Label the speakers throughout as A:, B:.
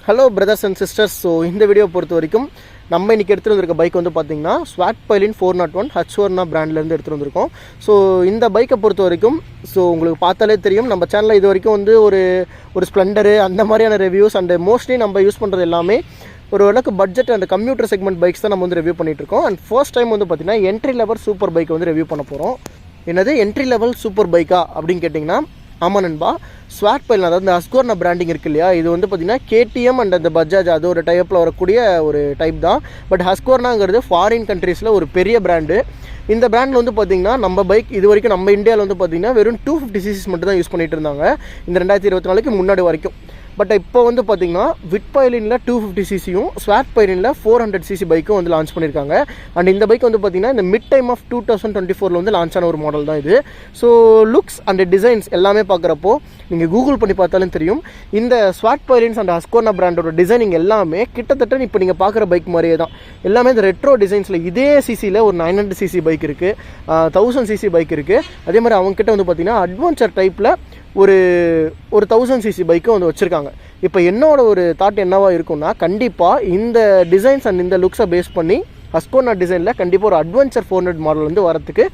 A: Hello brothers and sisters. So இந்த video பொறுத்த வரைக்கும் நம்ம இன்றைக்கி எடுத்துகிட்டு வந்திருக்க பைக் வந்து பார்த்திங்கன்னா ஸ்வாட்பைலின் 401 ஹச்வர்னா பிராண்ட்லேருந்து எடுத்துகிட்டு வந்திருக்கோம். ஸோ இந்த பைக்கை பொறுத்த வரைக்கும் உங்களுக்கு பார்த்தாலே தெரியும், நம்ம சேனலில் இது வரைக்கும் வந்து ஒரு ஸ்ப்ளெண்டரு அந்த மாதிரியான ரிவ்யூஸ் அண்ட் மோஸ்ட்லி நம்ம யூஸ் பண்ணுறது எல்லாமே ஒரு அளவுக்கு budget and computer segment bikes தான் நம்ம வந்து ரிவ்யூ பண்ணிகிட்ருக்கோம். அண்ட் ஃபர்ஸ்ட் டைம் வந்து பார்த்திங்கன்னா என்ட்ரி லெவல் சூப்பர் பைக்கை வந்து ரிவ்யூ பண்ண போகிறோம். என்னது என்ட்ரி லெவல் சூப்பர் பைக்கா அப்படின்னு கேட்டிங்கன்னா, ஆமாம் நண்பா, ஸ்வாட்பைல் அதாவது இந்த ஹஸ்கோர்னா பிராண்டிங் இருக்குது இல்லையா, இது வந்து பார்த்திங்கன்னா கேடிஎம் அண்ட் அந்த பஜாஜ் அது ஒரு டைப்பில் வரக்கூடிய ஒரு டைப் தான். பட் ஹஸ்கோர்னாங்கிறது ஃபாரின் கண்ட்ரீஸில் ஒரு பெரிய பிராண்டு. இந்த பிராண்டில் வந்து பார்த்திங்கன்னா நம்ம பைக் இது வரைக்கும் நம்ம இந்தியாவில் வந்து பார்த்திங்கன்னா வெறும் 250cc மட்டும் தான் யூஸ் பண்ணிகிட்டு இருந்தாங்க இந்த 2024க்கு முன்னாடி வரைக்கும். பட் இப்போ வந்து பார்த்திங்கன்னா விட்பைலினில் 250cc ஸ்வாட்பைலினில் 400cc பைக்கும் வந்து லான்ச் பண்ணியிருக்காங்க. அண்ட் இந்த பைக் வந்து பார்த்திங்கன்னா இந்த மிட் டைம் ஆஃப் 2024 வந்து லான்ச் ஆன ஒரு மாடல் தான் இது. ஸோ லுக்ஸ் அண்ட் டிசைன்ஸ் எல்லாமே பார்க்குறப்போ நீங்கள் கூகுள் பண்ணி பார்த்தாலும் தெரியும், இந்த ஸ்வாட்பைலின்ஸ் அண்ட் ஹஸ்கோர்னா பிராண்டோட டிசைனிங் எல்லாமே கிட்டத்தட்ட இப்போ நீங்கள் பார்க்குற பைக் மாதிரியே தான். எல்லாமே இந்த ரெட்ரோ டிசைன்ஸில் இதே சிசியில் ஒரு 900cc பைக் இருக்குது, 1000cc பைக் இருக்குது. அதே மாதிரி அவங்ககிட்ட வந்து பார்த்திங்கன்னா அட்வென்ச்சர் டைப்பில் ஒரு 1000cc பைக்கும் வந்து வச்சுருக்காங்க. இப்போ என்னோட ஒரு தாட் என்னவாக இருக்கும்னா, கண்டிப்பாக இந்த டிசைன்ஸ் அண்ட் இந்த லுக்ஸை பேஸ் பண்ணி ஹஸ்கோர்னா டிசைனில் கண்டிப்பாக ஒரு அட்வென்ச்சர் 400 மாடல் வந்து வரத்துக்கு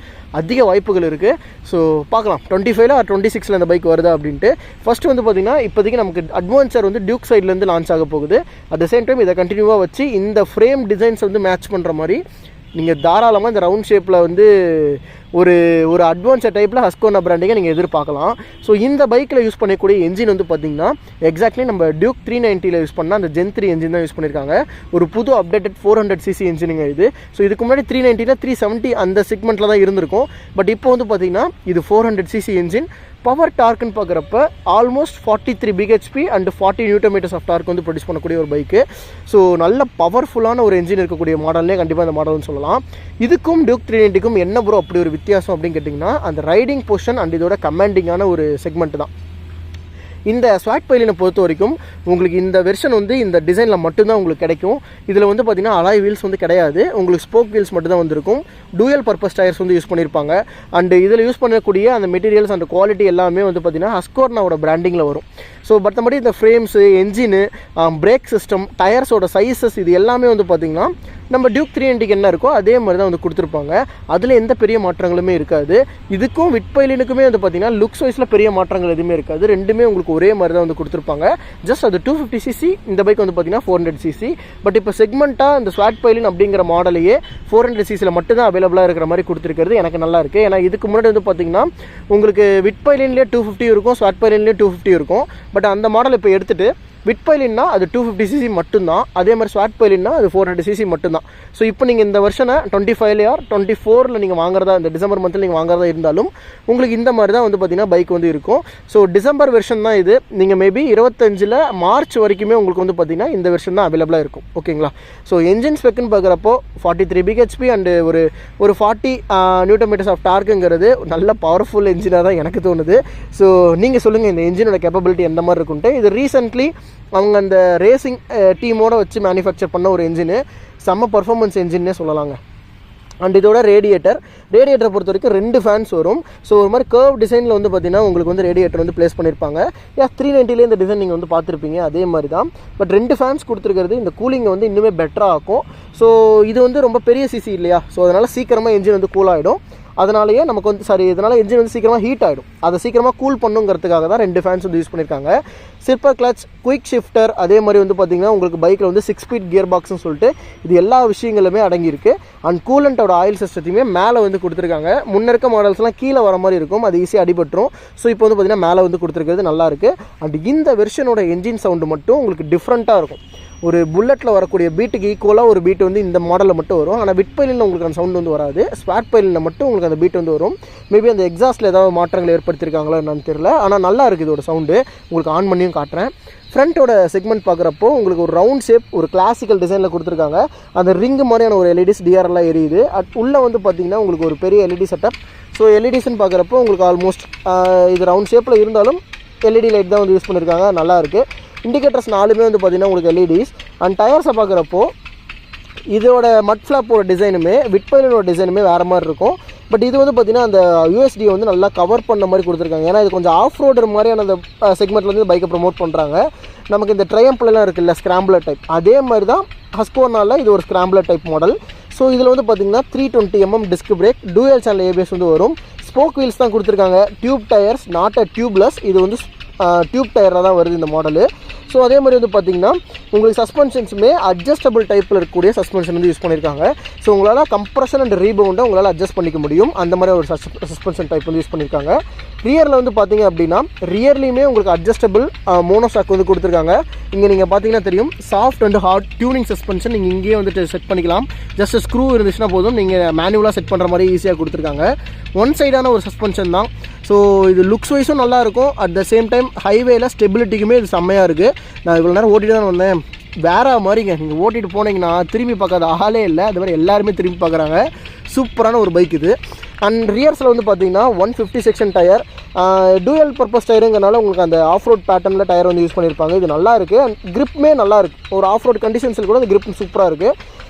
A: அதிக வாய்ப்புகள் இருக்குது. ஸோ பார்க்கலாம் 25 ஆர் 26 அந்த பைக் வருதா அப்படின்ட்டு. ஃபஸ்ட்டு வந்து பார்த்திங்கன்னா இப்போதைக்கு நமக்கு அட்வென்ச்சர் வந்து டியூக் சைட்லேருந்து லான்ச் ஆக போகுது. அட் த சேம் டைம் இதை கண்டினியூவாக வச்சு இந்த ஃப்ரேம் டிசைன்ஸ் வந்து மேட்ச் பண்ணுற மாதிரி நீங்கள் தாராளமாக இந்த ரவுண்ட் ஷேப்பில் வந்து ஒரு அட்வான்ஸர் டைப்பில் ஹஸ்கோர்னா பிராண்டிங்கை நீங்கள் எதிர்பார்க்கலாம். ஸோ இந்த பைக்கில் யூஸ் பண்ணக்கூடிய என்ஜின் வந்து பார்த்திங்கன்னா எக்ஸாக்ட்லி நம்ம டியூக் 390 யூஸ் பண்ணால் அந்த Gen 3 என்ஜின் தான் யூஸ் பண்ணியிருக்காங்க. ஒரு புது அப்டேட்டட் 400cc என்ஜினுங்க இது. ஸோ இதுக்கு முன்னாடி 390 370 அந்த செக்மெண்ட்டில் தான் இருந்திருக்கும். பட் இப்போ வந்து பார்த்திங்கன்னா இது 400cc என்ஜின். பவர் டார்க்குன்னு பார்க்குறப்ப almost 43 bhp and 40 Nm of torque வந்து ப்ரொடியூஸ் பண்ணக்கூடிய ஒரு பைக்கு. ஸோ நல்ல பவர்ஃபுல்லான ஒரு என்ஜின் இருக்கக்கூடிய மாடல்லே கண்டிப்பாக இந்த மாடல்னு சொல்லலாம். இதுக்கும் டியூக் 390க்கும் என்ன ப்ரோ அப்படி ஒரு வித்தியாசம் அப்படின்னு கேட்டிங்கன்னா, அந்த ரைடிங் பொசிஷன் அண்ட் இதோட கமாண்டிங்கான ஒரு செக்மெண்ட் தான். இந்த ஸ்வாட்பைலினை பொறுத்த வரைக்கும் உங்களுக்கு இந்த வெர்ஷன் வந்து இந்த டிசைனில் மட்டும்தான் உங்களுக்கு கிடைக்கும். இதில் வந்து பார்த்திங்கன்னா அலாய் வீல்ஸ் வந்து கிடையாது, உங்களுக்கு ஸ்போக் வீல்ஸ் மட்டும் தான் வந்திருக்கும். டூயல் பர்பஸ் டயர்ஸ் வந்து யூஸ் பண்ணியிருப்பாங்க. அண்ட் இதில் யூஸ் பண்ணக்கூடிய அந்த மெட்டீரியல்ஸ் அண்ட் குவாலிட்டி எல்லாமே வந்து பார்த்திங்கன்னா ஹஸ்கோர்னாவோட பிராண்டிங்கில் வரும். ஸோ மற்றபடி இந்த ஃப்ரேம்ஸு, என்ஜினு, பிரேக் சிஸ்டம், டயர்ஸோட சைஸஸ் இது எல்லாமே வந்து பார்த்திங்கன்னா நம்ம டியூக் 390க்கு என்ன இருக்கோ அதே மாதிரி தான் வந்து கொடுத்துருப்பாங்க. அதில் எந்த பெரிய மாற்றங்களுமே இருக்காது. இதுக்கும் விட்பைலினுக்குமே வந்து பார்த்திங்கன்னா லுக்ஸ் வைஸில் பெரிய மாற்றங்கள் எதுவுமே இருக்காது. ரெண்டுமே உங்களுக்கு ஒரே மாதிரி தான் வந்து கொடுத்துருப்பாங்க. ஜஸ்ட் அது 250cc, இந்த பைக் வந்து பார்த்திங்கன்னா 400cc. பட் இப்போ செக்மெண்ட்டாக இந்த ஸ்வாட்பைலின் அப்படிங்கிற மாடலையே 400cc மட்டும்தான் அவைலபிளாக இருக்கிற மாதிரி கொடுத்துருக்கிறது எனக்கு நல்லா இருக்குது. ஏன்னா இதுக்கு முன்னாடி வந்து பார்த்திங்கன்னா உங்களுக்கு விட்பைலின்லேயே 250 இருக்கும், ஸ்வாட்பைலின்லேயே 250 இருக்கும். பட் அந்த மாடல் இப்போ எடுத்துகிட்டு விட்பைலின்னா அது 250cc மட்டும்தான், அதே மாதிரி ஸ்வாட்பைலின்னா அது 400cc மட்டும்தான். ஸோ இப்போ நீங்கள் இந்த வருஷனை 25 ஆர் 24 நீங்கள் வாங்குறதா, இந்த டிசம்பர் மந்தில் நீங்கள் வாங்குறதா இருந்தாலும் உங்களுக்கு இந்த மாதிரி தான் வந்து பார்த்திங்கன்னா பைக் வந்து இருக்கும். ஸோ டிசம்பர் வெர்ஷன் தான் இது. நீங்கள் மேபி 25 மார்ச் வரைக்குமே உங்களுக்கு வந்து பார்த்திங்கன்னா இந்த வெர்ஷன் தான் அவைலபிளாக இருக்கும். ஓகேங்களா? ஸோ என்ஜின் ஸ்பெக்குன்னு பார்க்குறப்போ 43 bhp அண்டு ஒரு 40 Nm ஆஃப் டார்க்குங்கிறது நல்ல பவர்ஃபுல் என்ஜினாக தான் எனக்கு தோணுது. ஸோ நீங்கள் சொல்லுங்கள் இந்த என்ஜினோட கேப்பபிலிட்டி எந்த மாதிரி இருக்குன்ட்டு. இது ரீசெண்ட்லி அவங்க அந்த ரேசிங் டீமோட வச்சு மேனுஃபேக்சர் பண்ண ஒரு என்ஜினு, செம்ம பர்ஃபார்மன்ஸ் என்ஜின்னே சொல்லலாங்க. அண்ட் இதோட ரேடியேட்டரை பொறுத்த வரைக்கும் 2 ஃபேன்ஸ் வரும். ஸோ ஒரு மாதிரி கர்வ் டிசைனில் வந்து பார்த்திங்கன்னா உங்களுக்கு வந்து ரேடியேட்டர் வந்து ப்ளேஸ் பண்ணியிருப்பாங்க. 390 இந்த டிசைன் நீங்கள் வந்து பார்த்துருப்பீங்க, அதே மாதிரி தான். பட் 2 ஃபேன்ஸ் கொடுத்துருக்கிறது இந்த கூலிங்கை வந்து இன்னுமே பெட்டராக ஆக்கும். ஸோ இது வந்து ரொம்ப பெரிய சிசி இல்லையா, ஸோ அதனால் சீக்கிரமாக என்ஜின் வந்து கூல் ஆகிடும். அதனாலேயே நமக்கு வந்து இதனால் என்ஜின் வந்து சீக்கிரமாக ஹீட் ஆகிடும். அதை சீக்கிரமாக கூல் பண்ணுங்கிறதுக்காக தான் 2 ஃபேன்ஸ் வந்து யூஸ் பண்ணியிருக்காங்க. சில்பர் கிளச், குயிக் ஷிஃப்டர், அதே மாதிரி வந்து பார்த்திங்கன்னா உங்களுக்கு பைக்கில் வந்து 6 ஸ்பீட் கியர் பாக்ஸ்னு சொல்லிட்டு இது எல்லா விஷயங்களுமே அடங்கியிருக்கு. அண்ட் கூலண்ட்டோட ஆயில் சிஸ்டத்தையுமே மேலே வந்து கொடுத்துருக்காங்க. முன்ன இருக்க மாடல்ஸ்லாம் கீழே வர மாதிரி இருக்கும், அது ஈஸியாக அடிபட்டுரும். ஸோ இப்போ வந்து பார்த்திங்கன்னா மேலே வந்து கொடுத்துருக்கிறது நல்லாயிருக்கு. அண்ட் இந்த வெர்ஷனோட என்ஜின் சவுண்டு மட்டும் உங்களுக்கு டிஃப்ரெண்ட்டாக இருக்கும். ஒரு புல்லட்டில் வரக்கூடிய பீட்டுக்கு ஈக்குவலாக ஒரு பீட் வந்து இந்த மாடலில் மட்டும் வரும். ஆனால் விட்பைலினில் உங்களுக்கு அந்த சவுண்ட் வந்து வராது. ஸ்வாட்பைலினில் மட்டும் உங்களுக்கு அந்த பீட் வந்து வரும். மேபி அந்த எக்ஸாஸ்ட்டில் ஏதாவது மாற்றங்கள் ஏற்படுத்தியிருக்காங்களோ என்னன்னு தெரியல. ஆனால் நல்லா இருக்குது இதோட சவுண்டு. உங்களுக்கு ஆன் பண்ணியும் காட்டுறேன். ஃப்ரண்ட்டோட செக்மெண்ட் பார்க்குறப்போ உங்களுக்கு ஒரு ரவுண்ட் ஷேப், ஒரு கிளாசிக்கல் டிசைனில் கொடுத்துருக்காங்க. அந்த ரிங்கு மாதிரியான ஒரு எல்இடிஸ் டிஆர்எல்லாம் எரியுது. உள்ளே வந்து பார்த்திங்கன்னா உங்களுக்கு ஒரு பெரிய எல்இடி செட்டப். ஸோ எல்இடிஸ்ன்னு பார்க்குறப்போ உங்களுக்கு ஆல்மோஸ்ட் இது ரவுண்ட் ஷேப்பில் இருந்தாலும் எல்இடி லைட் தான் வந்து யூஸ் பண்ணியிருக்காங்க, நல்லாயிருக்கு. இண்டிகேட்டர்ஸ் 4மே வந்து பார்த்திங்கன்னா உங்களுக்கு எல்இடிஸ். அண்ட் டயர்ஸை பார்க்குறப்போ இதோட மட் ஃப்ளாப்போட டிசைனுமே விட்பைலினோட டிசைனுமே வேறு மாதிரி இருக்கும். பட் இது வந்து பார்த்திங்கன்னா அந்த யூஎஸ்டியை வந்து நல்லா கவர் பண்ண மாதிரி கொடுத்துருக்காங்க. ஏன்னா இது கொஞ்சம் ஆஃப் ரோடர் மாதிரியான அந்த செக்மெண்ட்டில் வந்து பைக்கை ப்ரொமோட் பண்ணுறாங்க. நமக்கு இந்த ட்ரையம்பிள்லாம் இருக்குல்ல ஸ்க்ராம்பிளர் டைப், அதே மாதிரி தான் ஹஸ்கோர்னால இது ஒரு ஸ்க்ராம்பிளர் டைப் மாடல். ஸோ இதில் வந்து பார்த்திங்கன்னா 320mm disc brake, dual channel ABS வந்து வரும். ஸ்போக் வீல்ஸ் தான் கொடுத்துருக்காங்க, tube tyres, not a tubeless. இது வந்து டியூப் டயராக தான் வருது இந்த மாடலு. ஸோ அதே மாதிரி வந்து பார்த்திங்கன்னா உங்களுக்கு சஸ்பென்ஷன்ஸுமே அட்ஜஸ்டபிள் டைப்பில் இருக்கக்கூடிய சஸ்பென்ஷன் வந்து யூஸ் பண்ணியிருக்காங்க. ஸோ உங்களால் கம்ப்ரஷன் அண்ட் ரீபவுண்டை உங்களால் அட்ஜஸ்ட் பண்ணிக்க முடியும், அந்த மாதிரி ஒரு சஸ்பென்ஷன் டைப் வந்து யூஸ் பண்ணியிருக்காங்க. ரியரில் வந்து பார்த்திங்க அப்படின்னா ரியர்லேயுமே உங்களுக்கு அட்ஜஸ்டபிள் மோனோஷாக் வந்து கொடுத்துருக்காங்க. இங்கே நீங்கள் பார்த்தீங்கன்னா தெரியும், soft and hard tuning suspension நீங்கள் இங்கேயே வந்துட்டு செட் பண்ணிக்கலாம். ஜஸ்ட் ஸ்க்ரூ இருந்துச்சுன்னா போதும், நீங்கள் மேனுவலாக செட் பண்ணுற மாதிரி ஈஸியாக கொடுத்துருக்காங்க. ஒன் சைடான ஒரு சஸ்பென்ஷன் தான். ஸோ இது லுக்ஸ் வைஸும் நல்லாயிருக்கும், அட் த சேம் டைம் ஹைவேல ஸ்டெபிலிட்டிக்குமே இது செம்மையாக இருக்குது. நான் இவ்வளோ நேரம் ஓட்டிட்டு தான் வந்தேன், வேற மாதிரிங்க. நீங்கள் ஓட்டிகிட்டு போனீங்கன்னா திரும்பி பார்க்காத ஆளே இல்லை, அது மாதிரி எல்லாருமே திரும்பி பார்க்குறாங்க. சூப்பரான ஒரு பைக் இது. அண்ட் ரியர்ஸில் வந்து பார்த்தீங்கன்னா 150 செக்ஷன் டயர், டூயல் பர்பஸ் டயருங்கிறனால உங்களுக்கு அந்த ஆஃப் ரோட் பேட்டர்னில் டயர் வந்து யூஸ் பண்ணியிருப்பாங்க. இது நல்லா இருக்குது, அண்ட் கிரிப்புமே நல்லா இருக்குது. ஒரு ஆஃப் ரோட் கண்டிஷன்ஸில் கூட அந்த கிரிப் சூப்பராக இருக்குது.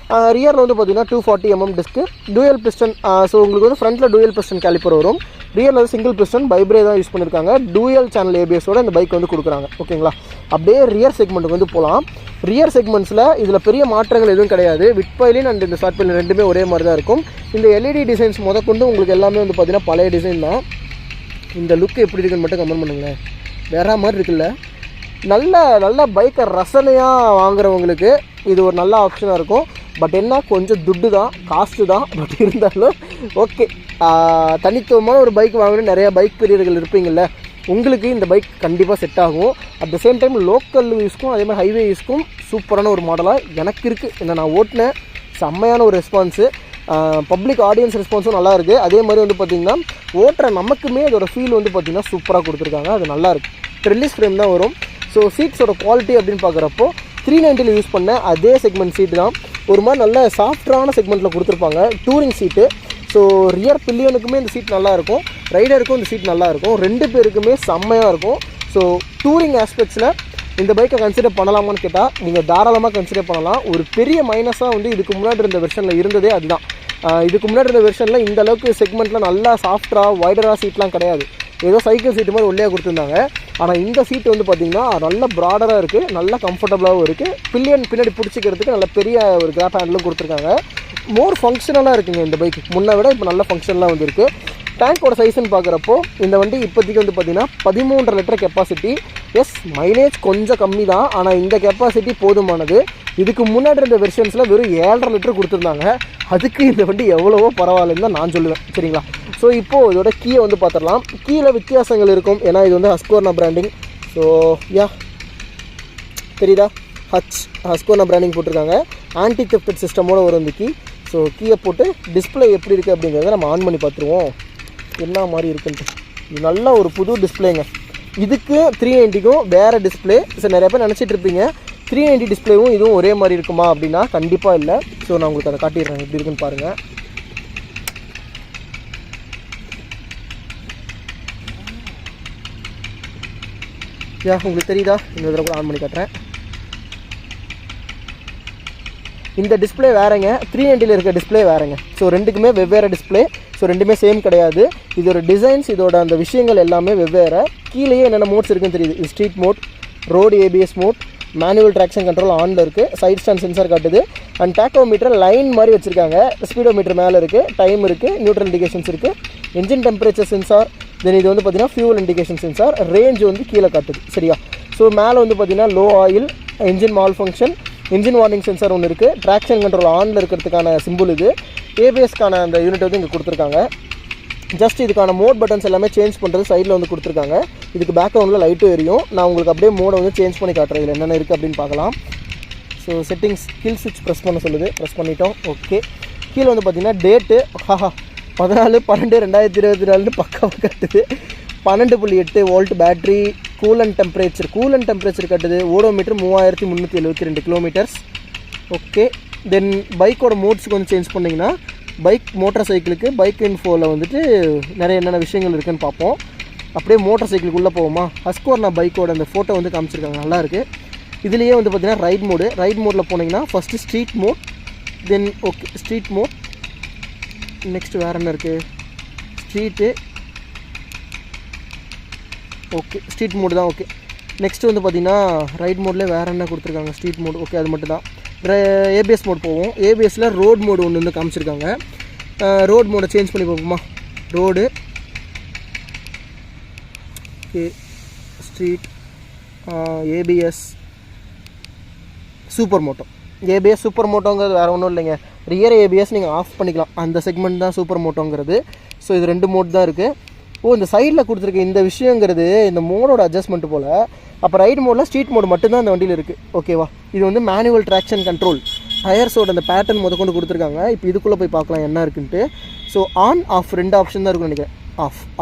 A: ரியரில் வந்து பார்த்தீங்கன்னா 240mm disc, dual piston. So உங்களுக்கு வந்து ஃப்ரண்ட்டில் டூயல் பிஸ்டன் கேலிப்பர் வரும், ரியரில் வந்து சிங்கிள் பிஸ்டன் பைப்ரே தான் யூஸ் பண்ணியிருக்காங்க. டூயல் சேனல் ஏபிஎஸோட இந்த பைக் வந்து கொடுக்குறாங்க. ஓகேங்களா, அப்படியே ரியர் செக்மெண்ட்டுக்கு வந்து போகலாம். ரியர் செக்மெண்ட்ஸில் இதில் பெரிய மாற்றங்கள் எதுவும் கிடையாது. விட் பைலின் அண்ட் இந்த ஷார்ட் பைலின் ரெண்டுமே ஒரே மாதிரி தான் இருக்கும். இந்த எல்இடி டிசைன்ஸ் முதற்கொண்டு உங்களுக்கு எல்லாமே வந்து பார்த்திங்கன்னா பழைய டிசைன் தான். இந்த லுக் எப்படி இருக்குன்னு மட்டும் கமெண்ட் பண்ணுங்களேன், வேற மாதிரி இருக்குல்ல. நல்ல பைக்கை ரசனையாக வாங்குறவங்களுக்கு இது ஒரு நல்ல ஆப்ஷனாக இருக்கும். பட் என்ன, கொஞ்சம் துட்டு தான், காஸ்ட்டு தான். பட் இருந்தாலும் ஓகே, தனித்துவமான ஒரு பைக் வாங்கணும். நிறையா பைக் பிரியர்கள் இருப்பீங்கள்ல, உங்களுக்கு இந்த பைக் கண்டிப்பாக செட் ஆகும். At the same time local யூஸ்க்கும் அதே மாதிரி ஹைவே யூஸ்க்கும் சூப்பரான ஒரு மாடலாக எனக்கு இருக்குது. என்ன நான் ஓட்டினேன், செம்மையான ஒரு ரெஸ்பான்ஸு, பப்ளிக் ஆடியன்ஸ் ரெஸ்பான்ஸும் நல்லா இருக்குது. அதே மாதிரி வந்து பார்த்திங்கன்னா ஓட்டுற நமக்குமே அதோட ஃபீல் வந்து பார்த்திங்கன்னா சூப்பராக கொடுத்துருக்காங்க. அது நல்லாயிருக்கு. ட்ரெல்லிஸ் ஃப்ரேம் தான் வரும். ஸோ சீட்ஸோட குவாலிட்டி அப்படின்னு பார்க்குறப்போ 390 யூஸ் பண்ண அதே செக்மெண்ட் சீட்டு தான். ஒரு மாதிரி நல்ல சாஃப்டான செக்மெண்ட்டில் கொடுத்துருப்பாங்க, டூரிங் சீட்டு. ஸோ ரியர் பில்லியனுக்குமே இந்த சீட் நல்லாயிருக்கும், ரைடருக்கும் இந்த சீட் நல்லாயிருக்கும், ரெண்டு பேருக்குமே செம்மையாக இருக்கும். ஸோ டூரிங் ஆஸ்பெக்ட்ஸில் இந்த பைக்கை கன்சிடர் பண்ணலாமான்னு கேட்டால் நீங்கள் தாராளமாக கன்சிடர் பண்ணலாம். ஒரு பெரிய மைனஸாக வந்து இதுக்கு முன்னாடி இருந்த வெர்ஷனில் இருந்ததே அதுதான். இதுக்கு முன்னாடி இருந்த வெர்ஷனில் இந்த அளவுக்கு செக்மெண்ட்டில் நல்லா சாஃப்டாக வைடராக சீட்லாம் கிடையாது, ஏதோ சைக்கிள் சீட்டு மாதிரி உள்ளே கொடுத்துருந்தாங்க. ஆனால் இந்த சீட்டு வந்து பார்த்திங்கன்னா நல்ல ப்ராடராக இருக்குது, நல்ல கம்ஃபர்டபுளாகவும் இருக்குது. பில்லியன் பின்னாடி பிடிச்சிக்கிறதுக்கு நல்ல பெரிய ஒரு கிராப் ஹேண்டிலும் கொடுத்துருக்காங்க. மோர் ஃபங்க்ஷனலாக இருக்குங்க இந்த பைக்கு, முன்னை விட இப்போ நல்ல ஃபங்க்ஷனலாக வந்து இருக்குது. டேங்கோட சைஸ்ன்னு பார்க்குறப்போ இந்த வண்டி இப்போதைக்கு வந்து பார்த்திங்கன்னா 13.5 லிட்டர் கெப்பாசிட்டி. எஸ், மைலேஜ் கொஞ்சம் கம்மி தான், ஆனால் இந்த கெப்பாசிட்டி போதுமானது. இதுக்கு முன்னாடி இருந்த வெர்ஷன்ஸில் வெறும் 7.5 லிட்டர் கொடுத்துருந்தாங்க. அதுக்கு இந்த வண்டி எவ்வளவோ பரவாயில்லன்னு தான் நான் சொல்லுவேன். சரிங்களா, ஸோ இப்போது இதோட கீயை வந்து பார்த்துடலாம். கீழே வித்தியாசங்கள் இருக்கும், ஏன்னா இது வந்து ஹஸ்கோர்னா பிராண்டிங். ஸோ தெரியுதா, ஹஸ்கோர்னா பிராண்டிங் போட்டிருக்காங்க. ஆன்டி தெஃப்ட் சிஸ்டமோடு வரும் இந்த கீ. ஸோ கீயை போட்டு டிஸ்பிளே எப்படி இருக்குது அப்படிங்கிறத நம்ம ஆன் பண்ணி பார்த்துருவோம், என்ன மாதிரி இருக்குன்ட்டு. இது நல்ல ஒரு புது டிஸ்பிளேங்க. இதுக்கு 390க்கும் வேறு டிஸ்பிளே. ஸோ நிறைய பேர் நினச்சிட்டு இருப்பீங்க 390 டிஸ்பிளேவும் இதுவும் ஒரே மாதிரி இருக்குமா அப்படின்னா கண்டிப்பாக இல்லை. ஸோ நான் உங்களுக்கு அதை காட்டிடுறேன் எப்படி இருக்குன்னு பாருங்கள். உங்களுக்கு தெரியுதா, இந்த இதில் கூட ஆன் பண்ணி காட்டுறேன். இந்த டிஸ்பிளே வேறங்க, 390 இருக்க டிஸ்பிளே வேறங்க. ஸோ ரெண்டுக்குமே வெவ்வேறு டிஸ்பிளே. ஸோ ரெண்டுமே சேம் கிடையாது. இதோட டிசைன்ஸ், இதோட அந்த விஷயங்கள் எல்லாமே வெவ்வேறு. கீழேயே என்னென்ன மோட்ஸ் இருக்குன்னு தெரியுது. இது street mode, road ABS mode, manual traction control ஆனில் இருக்குது, சைட் ஸ்டாண்ட் சென்சார் காட்டுது, அண்ட் டேக்கோமீட்டர் லைன் மாதிரி வச்சுருக்காங்க. ஸ்பீடோமீட்டர் மேலே இருக்குது, டைம் இருக்குது, நியூட்ரல் இண்டிகேஷன்ஸ் இருக்குது, என்ஜின் டெம்பரேச்சர் சென்சார். தென் இது வந்து பார்த்திங்கன்னா ஃபியூல் இண்டிகேஷன் சென்சார், ரேஞ்ச் வந்து கீழே காட்டுது. சரியா, ஸோ மேலே வந்து பார்த்திங்கன்னா low oil, engine mall function, engine warning sensor ஒன்று இருக்குது, ட்ராக்ஷன் கண்ட்ரோல் ஆனில் இருக்கிறதுக்கான சிம்பிள் இது, ஏபிஎஸ்க்கான அந்த யூனிட் வந்து இங்கே கொடுத்துருக்காங்க. ஜஸ்ட் இதுக்கான மோட் பட்டன்ஸ் எல்லாமே சேஞ்ச் பண்ணுறது சைடில் வந்து கொடுத்துருக்காங்க. இதுக்கு பேக்ரவுண்டில் லைட்டும் எரியும். நான் உங்களுக்கு அப்படியே மோடை வந்து சேஞ்ச் பண்ணி காட்டுறேன், இதில் என்னென்ன இருக்குது அப்படின்னு பார்க்கலாம். ஸோ செட்டிங்ஸ், கில் ஸ்விட்ச் ப்ரெஸ் பண்ண சொல்லுது, ப்ரெஸ் பண்ணிட்டோம். ஓகே, கீழே வந்து பார்த்திங்கன்னா டேட்டு 14/12/2024 பக்காவாக கட்டுது. 12.8 வோல்ட் பேட்ரி, கூலண்ட் டெம்பரேச்சர் கட்டுது. Odometer 3372 kilometres. ஓகே, தென் பைக்கோட மோட்ஸுக்கு வந்து சேஞ்ச் பண்ணிங்கன்னா பைக் மோட்டார் சைக்கிளுக்கு பைக் இன்ஃபோவில் வந்துட்டு நிறைய என்னென்ன விஷயங்கள் இருக்குதுன்னு பார்ப்போம். அப்படியே மோட்டார் சைக்கிளுக்குள்ளே போவோமா. ஹஸ்கோர்னா பைக்கோட அந்த ஃபோட்டோ வந்து காமிச்சிருக்காங்க, நல்லாயிருக்கு. இதுலேயே வந்து பார்த்திங்கன்னா ரைட் மோடில் போனீங்கன்னா first street mode, then okay street mode, next வேறு என்ன இருக்குது, ஸ்ட்ரீட்டு, ஓகே ஸ்ட்ரீட் மோடு தான். ஓகே, நெக்ஸ்ட்டு வந்து பார்த்திங்கன்னா ரைட் மோடில் வேறு என்ன கொடுத்துருக்காங்க, ஸ்ட்ரீட் மோடு, ஓகே அது மட்டும் தான். ஏபிஎஸ் மோட் போவோம். ஏபிஎஸ்சில் ரோட் மோடு ஒன்று வந்து காமிச்சிருக்காங்க. ரோட் மோடை சேஞ்ச் பண்ணி பார்ப்போமா. Road, okay, street, ABS super moto. ABS super மோட்டோங்கிறது வேறு ஒன்றும் இல்லைங்க, ரியர் ஏபிஎஸ் நீங்கள் ஆஃப் பண்ணிக்கலாம், அந்த செக்மெண்ட் தான் சூப்பர் மோட்டோங்கிறது. ஸோ இது 2 மோட் தான் இருக்குது. இந்த சைடில் கொடுத்துருக்க இந்த விஷயங்கிறது இந்த மோடோட அட்ஜஸ்ட்மெண்ட் போல். அப்போ ரைட் மோடில் ஸ்ட்ரீட் மோடு மட்டும்தான் அந்த வண்டியில் இருக்குது, ஓகேவா. இது வந்து மேனுவல் ட்ராக்ஷன் கண்ட்ரோல், டயர்ஸோட அந்த பேட்டர்ன் கொண்டு கொடுத்துருக்காங்க. இப்போ இதுக்குள்ளே போய் பார்க்கலாம் என்ன இருக்குன்ட்டு. ஸோ ஆன் ஆஃப் 2 ஆப்ஷன் தான் இருக்குன்னு நினைக்கிறேன்.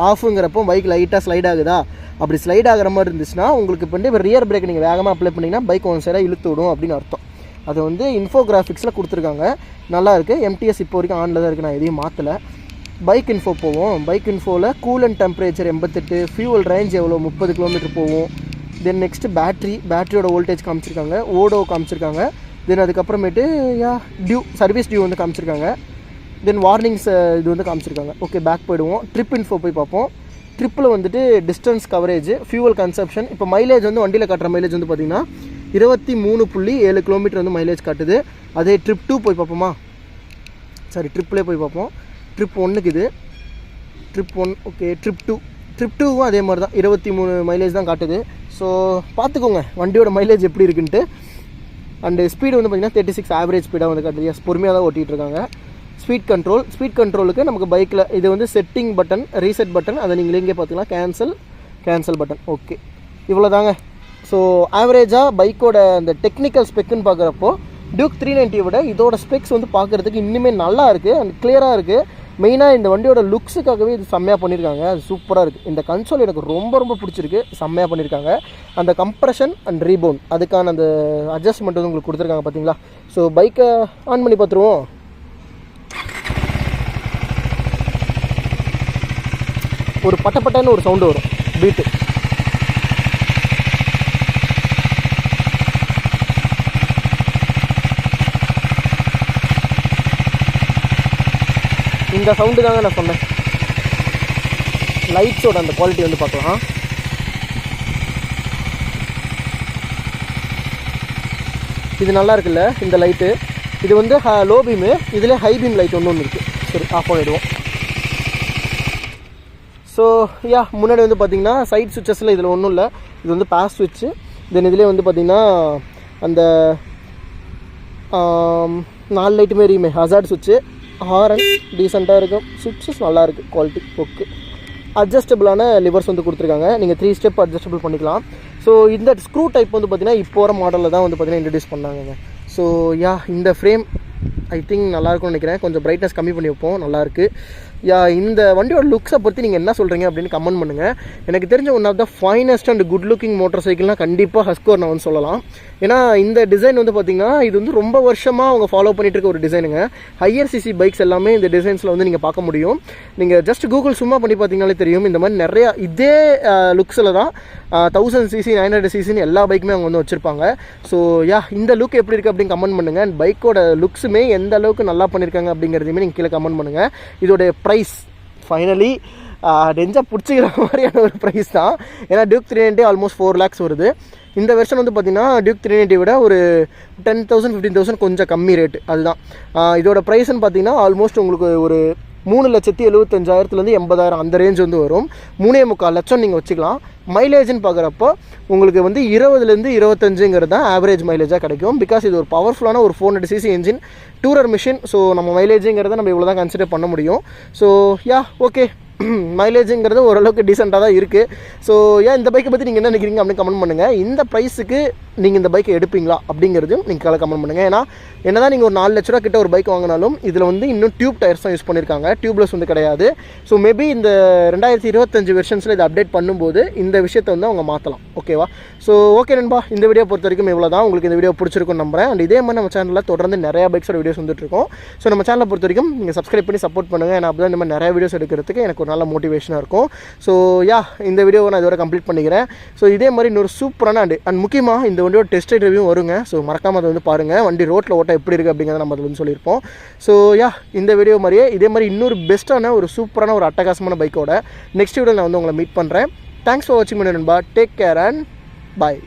A: ஆஃபுங்கிறப்போ பைக் லைட்டாக ஸ்லைட் ஆகுதா, அப்படி ஸ்லைட் ஆகிற மாதிரி இருந்துச்சுன்னா உங்களுக்கு இப்போ வந்து ரியர் பிரேக் நீங்கள் வேகமாக அப்ளை பண்ணிங்கன்னா பைக் ஒன் சைடாக இழுத்து விடும் அப்படின்னு அர்த்தம். அது வந்து இன்ஃபோகிராஃபிக்ஸில் கொடுத்துருக்காங்க, நல்லாயிருக்கு. எம்டிஎஸ் இப்போ வரைக்கும் ஆனில் தான் இருக்குது, நான் எதையும் மாற்றலை. பைக் இன்ஃபோ போவோம். பைக் இன்ஃபோவில் cool and temperature 88, fuel range எவ்வளோ 30 கிலோமீட்டர் போவோம். தென் நெக்ஸ்ட்டு பேட்டரியோட வோல்டேஜ் காமிச்சிருக்காங்க, ஓடோ காமிச்சிருக்காங்க. தென் அதுக்கப்புறமேட்டு சர்வீஸ் டியூ வந்து காமிச்சிருக்காங்க. தென் வார்னிங்ஸ் இது வந்து காமிச்சிருக்காங்க. ஓகே, பேக் போயிடுவோம். ட்ரிப் இன்ஃபோ போய் பார்ப்போம். ட்ரிப்பில் வந்துட்டு டிஸ்டன்ஸ் கவரேஜ், ஃபியூவல் கன்சப்ஷன். இப்போ மைலேஜ் வந்து வண்டியில் காட்டுற மைலேஜ் வந்து பார்த்திங்கன்னா 23.7 கிலோமீட்டர் வந்து மைலேஜ் காட்டுது. அதே ட்ரிப் 2 போய் பார்ப்போமா. ட்ரிப்லேயே போய் பார்ப்போம். ட்ரிப் 1க்கு இது ட்ரிப் 1, ஓகே. ட்ரிப் 2வும் அதே மாதிரி தான் 23 மைலேஜ் தான் காட்டுது. ஸோ பார்த்துக்கோங்க வண்டியோட மைலேஜ் எப்படி இருக்குன்ட்டு. அண்டு ஸ்பீடு வந்து பார்த்திங்கன்னா 36 ஆவரேஜ் ஸ்பீடாக வந்து காட்டுது. பொறுமையாக தான் ஓட்டிகிட்டு இருக்காங்க. ஸ்பீட் கண்ட்ரோலுக்கு நமக்கு பைக்கில் இது வந்து செட்டிங் பட்டன், ரீசெட் பட்டன், அதை நீங்கள் இங்கே பார்த்துக்கலாம். Cancel button, okay. இவ்வளோ தாங்க. ஸோ ஆவரேஜாக பைக்கோட அந்த டெக்னிக்கல் ஸ்பெக்குன்னு பார்க்குறப்போ டியூக் 390 விட இதோட ஸ்பெக்ஸ் வந்து பார்க்குறதுக்கு இன்னுமே நல்லா இருக்குது அண்ட் கிளியராக இருக்குது. மெயினாக இந்த வண்டியோட லுக்ஸுக்காகவே இது செம்மையாக பண்ணியிருக்காங்க, அது சூப்பராக இருக்குது. இந்த கன்சோல் எனக்கு ரொம்ப பிடிச்சிருக்கு, செம்மையாக பண்ணியிருக்காங்க. அந்த கம்ப்ரெஷன் அண்ட் ரீபவுண்ட் அதுக்கான அந்த அட்ஜஸ்ட்மெண்ட் வந்து உங்களுக்கு கொடுத்துருக்காங்க பார்த்தீங்களா. ஸோ பைக்கை ஆன் பண்ணி பார்த்துருவோம். ஒரு பட்டப்பட்டன்னு ஒரு சவுண்டு வரும், பீட்டு. இந்த சவுண்டு தாங்க நான் சொன்னேன். லைட்ஸோட அந்த குவாலிட்டி வந்து பார்க்கலாம். இது நல்லா இருக்குல்ல இந்த லைட்டு. இது வந்து லோ பீமு, இதில் ஹை பீம் லைட் ஒன்று இருக்குது. சரி, ஆஃப் பண்ணிவிடுவோம். ஸோ முன்னாடி வந்து பார்த்திங்கன்னா சைட் சுவிட்சஸில் இதில் ஒன்றும் இல்லை, இது வந்து பாஸ் சுவிட்சு. தென் இதிலே வந்து பார்த்திங்கன்னா அந்த 4 லைட்டுமே ரீமே ஹசார்ட் சுவிட்சு. ஹாரன் டீசெண்டாக இருக்கும், சுவிட்சஸ் நல்லாயிருக்கு, குவாலிட்டி ஓகே. அட்ஜஸ்டபிளான லிவர்ஸ் வந்து கொடுத்துருக்காங்க, நீங்கள் 3 ஸ்டெப் அட்ஜஸ்டபிள் பண்ணிக்கலாம். ஸோ இந்த ஸ்க்ரூ டைப் வந்து பார்த்திங்கன்னா இப்போ வர மாடலில் தான் வந்து பார்த்திங்கன்னா இன்ட்ரடியூஸ் பண்ணாங்க. ஸோ இந்த ஃப்ரேம் ஐ திங்க் நல்லாயிருக்கும்னு நினைக்கிறேன். கொஞ்சம் பிரைட்னஸ் கம்மி பண்ணி வைப்போம், நல்லாயிருக்கு. இந்த வண்டியோட லுக்ஸை பற்றி நீங்கள் என்ன சொல்கிறீங்க அப்படின்னு கமெண்ட் பண்ணுங்கள். எனக்கு தெரிஞ்ச one of the finest and good looking மோட்டர் சைக்கிள்னால் கண்டிப்பாக ஹஸ்கோர் நான் வந்து சொல்லலாம். ஏன்னா இந்த டிசைன் வந்து பார்த்திங்கன்னா இது வந்து ரொம்ப வருஷமாக அவங்க ஃபாலோ பண்ணிகிட்டு இருக்க ஒரு டிசைனுங்க. ஹையர் சிசி பைக்ஸ் எல்லாமே இந்த டிசைன்ஸில் வந்து நீங்கள் பார்க்க முடியும். நீங்கள் ஜஸ்ட் கூகுள் சும்மா பண்ணி பார்த்தீங்கனாலே தெரியும். இந்த மாதிரி நிறையா இதே லுக்ஸில் தான் 1000cc 900cc எல்லா பைக்குமே அவங்க வந்து வச்சுருப்பாங்க. ஸோ இந்த லுக் எப்படி இருக்குது அப்படின்னு கமெண்ட் பண்ணுங்கள். அண்ட் பைக்கோட லுக்ஸுமே எந்த அளவுக்கு நல்லா பண்ணியிருக்காங்க அப்படிங்கிறதையுமே நீங்கள் கீழே கமெண்ட் பண்ணுங்கள். இதோடைய ப்ரைஸ் ஃபைனலி நெஞ்சா பிடிச்சிக்கிற மாதிரியான ஒரு ப்ரைஸ் தான். ஏன்னா டியூக் 390 ஆல்மோஸ்ட் 4 lakhs வருது. இந்த வெர்ஷன் வந்து பார்த்திங்கன்னா டியூக் 390 விட ஒரு 10,000 15,000 கொஞ்சம் கம்மி ரேட்டு, அதுதான். இதோட ப்ரைஸ்ன்னு பார்த்தீங்கன்னா ஆல்மோஸ்ட் உங்களுக்கு ஒரு 3,75,000 80,000 அந்த ரேஞ்ச் வந்து வரும். 3.25 லட்சம் நீங்கள் வச்சுக்கலாம். மைலேஜ்னு பார்க்குறப்போ உங்களுக்கு வந்து 20 25 தான் ஆவரேஜ் மைலேஜாக கிடைக்கும். பிகாஸ் இது ஒரு பவர்ஃபுல்லான ஒரு 400cc engine, tourer machine. So நம்ம மைலேஜுங்கிறத நம்ம இவ்வளோ தான் கன்சிடர் பண்ண முடியும். ஸோ ஓகே, மைலேஜுங்கிறது ஓரளவுக்கு டீசெண்டாக தான் இருக்குது. ஸோ இந்த பைக்கை பற்றி நீங்கள் என்ன நினைக்கிறீங்க அப்படின்னு கமெண்ட் பண்ணுங்கள். இந்த ப்ரைஸுக்கு நீங்கள் இந்த பைக்கை எடுப்பீங்களா அப்படிங்கிறதையும் நீங்கள் கமெண்ட் பண்ணுங்கள். ஏன்னா என்ன தான் நீங்கள் ஒரு 4 லட்ச ரூபா கிட்ட ஒரு பைக் வாங்கினாலும் இதில் வந்து இன்னும் டியூப் டயர்ஸ் தான் யூஸ் பண்ணியிருக்காங்க, டியூப்லெஸ் வந்து கிடையாது. ஸோ மேபி இந்த 2025 வெர்ஷன்ஸில் இதை அப்டேட் பண்ணும்போது இந்த விஷயத்தை வந்து அவங்க மாற்றலாம், ஓகேவா. ஸோ ஓகே நண்பா, இந்த வீடியோ பொறுத்த வரைக்கும் இவ்வளோ தான். உங்களுக்கு இந்த வீடியோ பிடிச்சிருக்குன்னு நம்புறேன். அண்ட் இதே மாதிரி நம்ம சேனலில் தொடர்ந்து நிறையா பைக்ஸோட வீடியோஸ் வந்துட்டுருக்கோம். ஸோ நம்ம சேனலை பொறுத்த வரைக்கும் நீங்கள் சப்ஸ்கிரைப் பண்ணி சப்போர்ட் பண்ணுங்கள். ஏன்னா அப்போ தான் இந்த மாதிரி நிறைய வீடியோஸ் எடுக்கிறதுக்கு எனக்கு ஒரு நல்ல மோட்டிவேஷனாக இருக்கும். ஸோ இந்த வீடியோவை நான் இதோட கம்ப்ளீட் பண்ணிக்கிறேன். ஸோ இதே மாதிரி இன்னொரு சூப்பரான அண்ட் முக்கியமாக இந்த வண்டியோட டெஸ்ட் ரைட் ரிவ்யூ வருங்க. ஸோ மறக்காமல் அதை வந்து பாருங்கள். வண்டி ரோட்டில் ஓட்ட எப்படி இருக்குது அப்படிங்கிறத நம்ம அதில் வந்து சொல்லியிருப்போம். ஸோ இந்த வீடியோ மாதிரியே இதே மாதிரி இன்னொரு பெஸ்ட்டான ஒரு சூப்பரான ஒரு அட்டகாசமான பைக்கோட நெக்ஸ்ட் வீடியோ நான் வந்து உங்களை மீட் பண்ணுறேன். தேங்க்ஸ் ஃபார் வாட்சிங் நண்பா. Take care and bye.